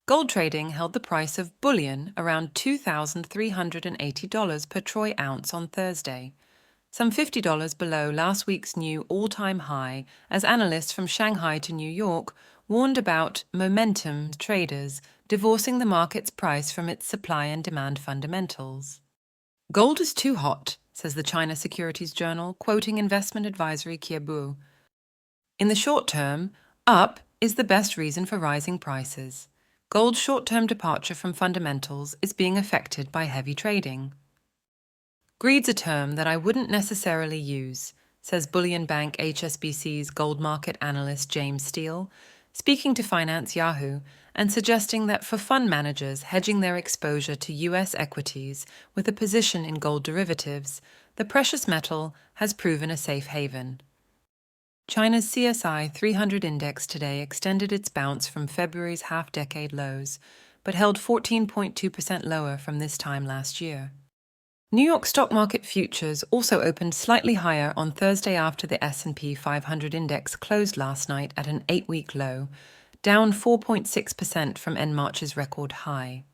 Gold trading held the price of bullion around $2,380 per troy ounce on Thursday, some $50 below last week's new all-time high, as analysts from Shanghai to New York warned about momentum traders divorcing the market's price from its supply and demand fundamentals. Gold is too hot, says the China Securities Journal, quoting investment advisory Kiebu. In the short term, up is the best reason for rising prices. Gold's short-term departure from fundamentals is being affected by heavy trading. Greed's a term that I wouldn't necessarily use, says Bullion Bank HSBC's gold market analyst James Steele, speaking to Finance Yahoo and suggesting that for fund managers hedging their exposure to US equities with a position in gold derivatives, the precious metal has proven a safe haven. China's CSI 300 index today extended its bounce from February's half-decade lows, but held 14.2% lower from this time last year. New York stock market futures also opened slightly higher on Thursday after the S&P 500 index closed last night at an 8-week low, down 4.6% from end March's record high.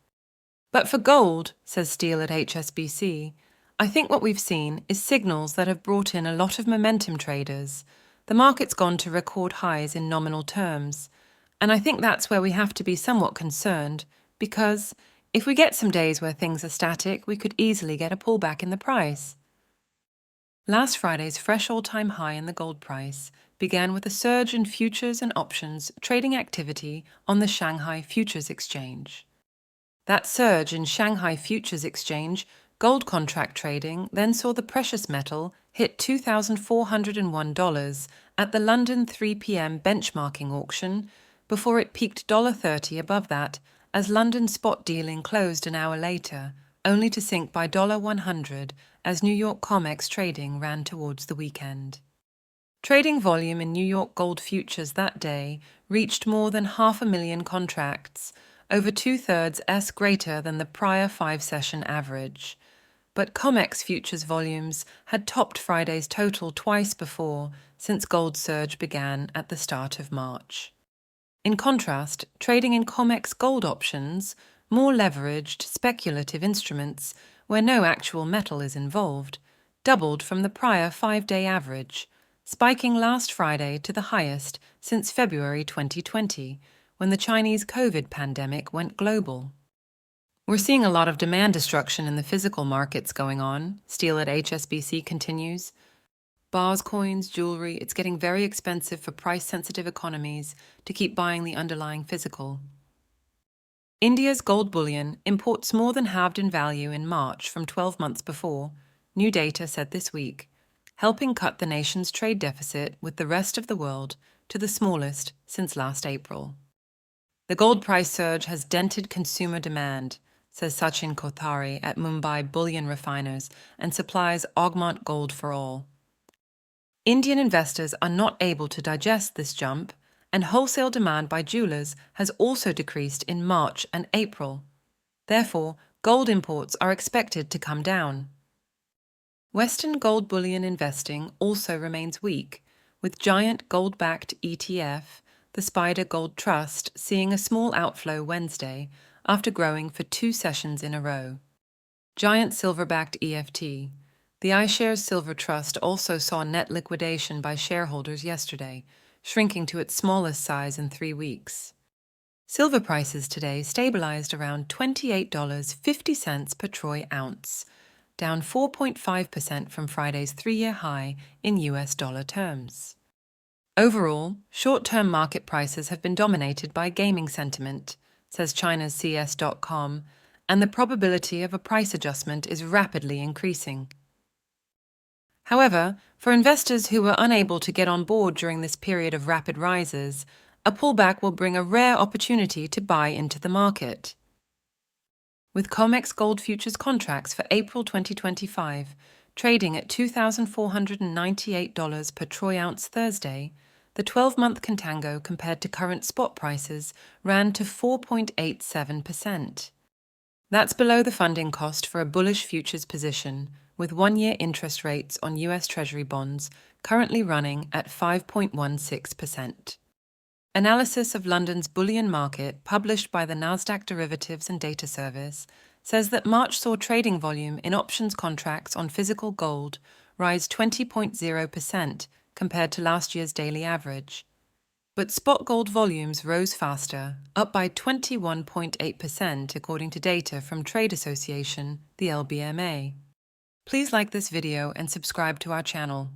But for gold, says Steele at HSBC, I think what we've seen is signals that have brought in a lot of momentum traders. The market's gone to record highs in nominal terms, and I think that's where we have to be somewhat concerned, because if we get some days where things are static, we could easily get a pullback in the price. Last Friday's fresh all-time high in the gold price began with a surge in futures and options trading activity on the Shanghai Futures Exchange. That surge in Shanghai Futures Exchange gold contract trading then saw the precious metal hit $2,401 at the London 3 p.m. benchmarking auction before it peaked $30 above that as London spot dealing closed an hour later, only to sink by $100 as New York Comex trading ran towards the weekend. Trading volume in New York gold futures that day reached more than 500,000 contracts, over two-thirds greater than the prior five-session average. But Comex futures volumes had topped Friday's total twice before, since gold surge began at the start of March. In contrast, trading in Comex gold options, more leveraged, speculative instruments where no actual metal is involved, doubled from the prior five-day average, spiking last Friday to the highest since February 2020, when the Chinese COVID pandemic went global. We're seeing a lot of demand destruction in the physical markets going on, Steele at HSBC continues. Bars, coins, jewelry, it's getting very expensive for price-sensitive economies to keep buying the underlying physical. India's gold bullion imports more than halved in value in March from 12 months before, new data said this week, helping cut the nation's trade deficit with the rest of the world to the smallest since last April. The gold price surge has dented consumer demand, says Sachin Kothari at Mumbai Bullion Refiners and supplies Augment Gold for All. Indian investors are not able to digest this jump, and wholesale demand by jewelers has also decreased in March and April. Therefore, gold imports are expected to come down. Western gold bullion investing also remains weak, with giant gold-backed ETF, the Spider Gold Trust, seeing a small outflow Wednesday after growing for 2 sessions in a row. Giant silver-backed EFT, the iShares Silver Trust, also saw net liquidation by shareholders yesterday, shrinking to its smallest size in 3 weeks. Silver prices today stabilized around $28.50 per troy ounce, down 4.5% from Friday's 3-year high in US dollar terms. Overall, short-term market prices have been dominated by gaming sentiment, says China's CS.com, and the probability of a price adjustment is rapidly increasing. However, for investors who were unable to get on board during this period of rapid rises, a pullback will bring a rare opportunity to buy into the market. With Comex gold futures contracts for April 2025 trading at $2,498 per troy ounce Thursday, the 12-month contango compared to current spot prices ran to 4.87%. That's below the funding cost for a bullish futures position, with 1-year interest rates on US Treasury bonds currently running at 5.16%. Analysis of London's bullion market, published by the Nasdaq Derivatives and Data Service, says that March saw trading volume in options contracts on physical gold rise 20.0% compared to last year's daily average. But spot gold volumes rose faster, up by 21.8% according to data from trade association, the LBMA. Please like this video and subscribe to our channel.